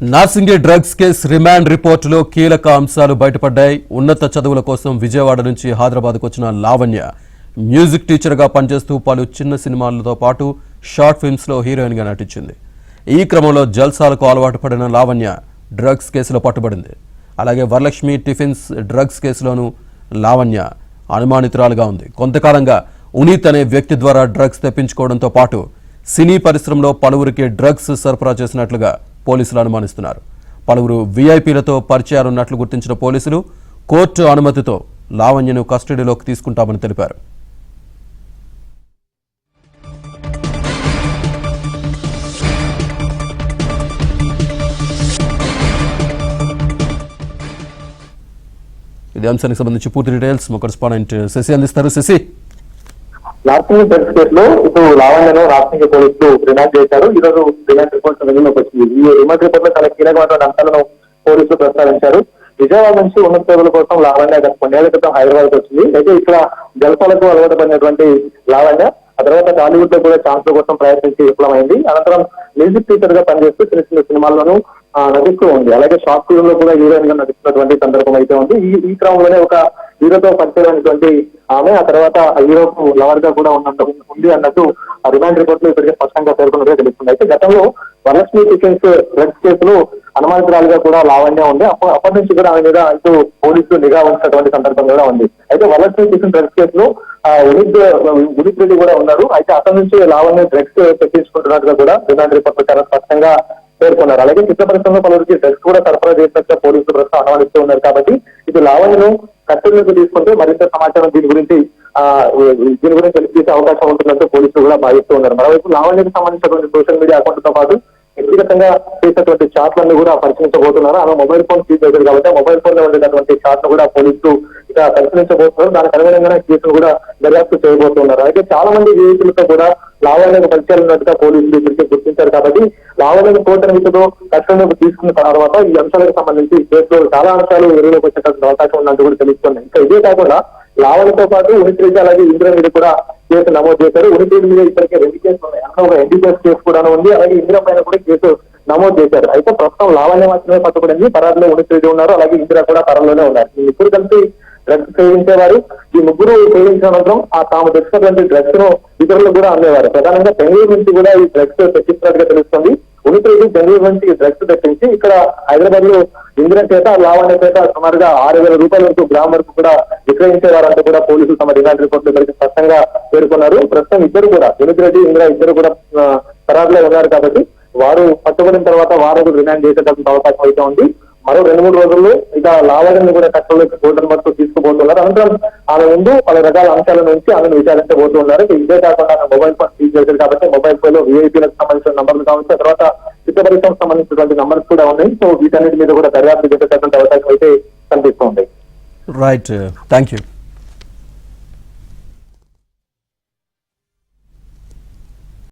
Narsingi drugs case remand రిపోర్టులో కీలక అంశాలు బయటపడ్డాయి. ఉన్నత చదువుల కోసం విజయవాడ నుంచి హైదరాబాద్కు వచ్చిన లావణ్య మ్యూజిక్ టీచర్గా పనిచేస్తూ పలు చిన్న సినిమాలతో పాటు షార్ట్ ఫిల్మ్స్లో హీరోయిన్గా నటించింది. ఈ క్రమంలో జల్సాలకు అలవాటు పడిన లావణ్య డ్రగ్స్ కేసులో పట్టుబడింది. అలాగే వరలక్ష్మి టిఫిన్స్ డ్రగ్స్ కేసులోనూ లావణ్య అనుమానితురాలుగా ఉంది. కొంతకాలంగా ఉనీత్ అనే వ్యక్తి ద్వారా డ్రగ్స్ తెప్పించుకోవడంతో పాటు సినీ పరిశ్రమలో పలువురికి డ్రగ్స్ సరఫరా చేసినట్లుగా పోలీసులు అనుమానిస్తున్నారు. పలువురు వీఐపీలతో పరిచయాలున్నట్లు గుర్తించిన పోలీసులు కోర్టు అనుమతితో లావణ్యను కస్టడీలోకి తీసుకుంటామని తెలిపారు. ఇదే అంశానికి సంబంధించి పూర్తి డీటెయిల్స్ మా కరెస్పాండెంట్ శశి అందిస్తారు. శశి, నార్సింగి డ్రగ్స్ కేసులో ఇప్పుడు లావణ్యను నార్సింగి పోలీసులు రిమాండ్ చేశారు. ఈ రోజు రిమాండ్ రిపోర్ట్ వెలుగులోకి వచ్చింది. ఈ రిమాండ్ రిపోర్ట్ లో చాలా కీలకమైన అంశాలను పోలీసులు ప్రస్తావించారు. విజయవాడ నుంచి ఉన్నత సేవల కోసం లావణ్య గత కొన్నేళ్ల క్రితం హైదరాబాద్ వచ్చింది. అయితే ఇక్కడ జల్పాలకు అలవాటు పడినటువంటి లావణ్య ఆ తర్వాత టాలీవుడ్ లో కూడా ఛాన్స్ల కోసం ప్రయత్నించి విఫలమైంది. అనంతరం మ్యూజిక్ టీచర్ గా పనిచేస్తూ చిన్న చిన్న సినిమాల్లోనూ నటిస్తూ ఉంది. అలాగే షార్ట్ ఫిల్మ్ లో కూడా హీరోయిన్ గా నటిస్తున్నటువంటి సందర్భం అయితే ఉంది. ఈ క్రమంలోనే ఒక హీరోతో పరిచయమైనటువంటి ఆమె ఆ తర్వాత హీరోకు లవర్ గా కూడా ఉంది అన్నట్టు ఆ రిమాండ్ రిపోర్ట్ లో ఇప్పటికే స్పష్టంగా పేర్కొన్నట్టుగా తెలుస్తుంది. అయితే గతంలో వరలక్ష్మి టిఫిన్స్ డ్రగ్స్ కేసులో అనుమానితురాలుగా కూడా లావణ్య ఉంది. అప్పటి నుంచి కూడా ఆమె మీద ఇటు పోలీసులు నిఘా ఉంచినటువంటి సందర్భం కూడా ఉంది. అయితే వరలక్ష్మి టిఫిన్ డ్రగ్స్ కేసులో ఉదిత్ రెడ్డి కూడా ఉన్నారు. అయితే అతని నుంచి లావణ్య డ్రగ్స్ తెప్పించుకుంటున్నట్టుగా కూడా రిమాండ్ రిపోర్ట్ లో చాలా స్పష్టంగా పేర్కొన్నారు. అలాగే చిత్ర పరిశ్రమలో పలువురికి డ్రగ్స్ కూడా సరఫరా చేసినట్టుగా పోలీసులు ప్రస్తుతం అనుమానిస్తూ ఉన్నారు. కాబట్టి ఇది లావణ్యను కస్టడీలోకి తీసుకుంటే మరింత సమాచారం దీని గురించి తెలిపేసే అవకాశం ఉంటుందంటూ పోలీసులు కూడా భావిస్తూ ఉన్నారు. మరోవైపు లావణ్యకు సంబంధించినటువంటి సోషల్ మీడియా అకౌంట్తో పాటు వ్యక్తిగతంగా చేసినటువంటి చాట్లను కూడా పరిశీలించబోతున్నారు. ఆమె మొబైల్ ఫోన్ సీజ్ చేశారు కాబట్టి మొబైల్ ఫోన్ లో ఉండేటటువంటి చాట్ ను కూడా పోలీసులు ఇక పరిశీలించబోతున్నారు. దానికి అనుగుణంగానే కేసును కూడా దర్యాప్తు చేయబోతున్నారు. అయితే చాలా మంది వివేకులతో కూడా లావణ్యకు పరిచయాలు ఉన్నట్టుగా పోలీసులు ఇప్పటికే గుర్తించారు. కాబట్టి లావణ్యను కోర్టు అనుమతితో కస్టడీలోకి తీసుకున్న తర్వాత ఈ అంశాలకు సంబంధించి కేసులో చాలా అంశాలు వెలుగులోకి వచ్చేటటువంటి అవకాశం ఉన్నట్టు కూడా తెలుస్తుంది. ఇంకా ఇదే కాకుండా లావణ్యతో పాటు ఉనిత్ రెడ్డి అలాగే ఇందిరా మీద కూడా కేసు నమోదు చేశారు. ఉనిత్ రెడ్డి మీద ఇప్పటికే 2 కేసులు ఉన్నాయి. అందులో ఒక ఎన్డీపీఎస్ కేసు కూడా ఉంది. అలాగే ఇందిరా పైన కూడా కేసు నమోదు చేశారు. అయితే ప్రస్తుతం లావణ్య మాత్రమే పట్టుబడింది. పరారులో ఉనిత్ రెడ్డి ఉన్నారు. అలాగే ఇందిరా కూడా పరంలోనే ఉన్నారు. ఈ ముగ్గురు కలిసి డ్రగ్స్ సేవించేవారు. ఈ ముగ్గురు సేవించిన అనంతరం తాము తెచ్చినటువంటి డ్రగ్స్ ను ఇతరులకు కూడా అమ్మేవారు. ప్రధానంగా బెంగళూరు నుంచి కూడా ఈ డ్రగ్స్ తెచ్చిస్తున్నట్టుగా తెలుస్తుంది. ఉనిత్ రెడ్డి బెంగళూరు నుంచి డ్రగ్స్ తెప్పించి ఇక్కడ హైదరాబాద్ లో ఇందిరా చేత లావణ్య చేత సుమారుగా 6,000 రూపాయల వరకు గ్రామ్ వరకు కూడా విక్రయించేవారంటూ కూడా పోలీసులు తమ రిమాండ్ రిపోర్ట్ లో స్పష్టంగా పేర్కొన్నారు. ప్రస్తుతం ఇద్దరు కూడా ఉనిత్ రెడ్డి ఇందిరా ఇద్దరు కూడా పరారులో ఉన్నారు. కాబట్టి వారు పట్టుబడిన తర్వాత వారు రిమాండ్ చేసేటటువంటి అవకాశం అయితే ఉంది. మరో 2-3 రోజుల్లో ఇక లావణ్యను కూడా కస్టడీలోకి కోర్టు అనుమతితో తీసుకుపోతున్నారు. అనంతరం ఆమె ముందు పలు రకాల అంశాల నుంచి ఆమెను విచారించబోతున్నారు. ఇదే కాకుండా ఆమె మొబైల్ ఫోన్ సీజ్ చేశారు. కాబట్టి మొబైల్ ఫోన్ లో వీఐపీలకు సంబంధించిన నంబర్లు కావచ్చు, ఆ తర్వాత చిత్ర పరిశ్రమకు సంబంధించినటువంటి నంబర్స్ కూడా ఉన్నాయి. సో వీటన్నిటి మీద కూడా దర్యాప్తు చేసేటటువంటి అవకాశం అయితే కనిపిస్తూ ఉంది. Right, thank you.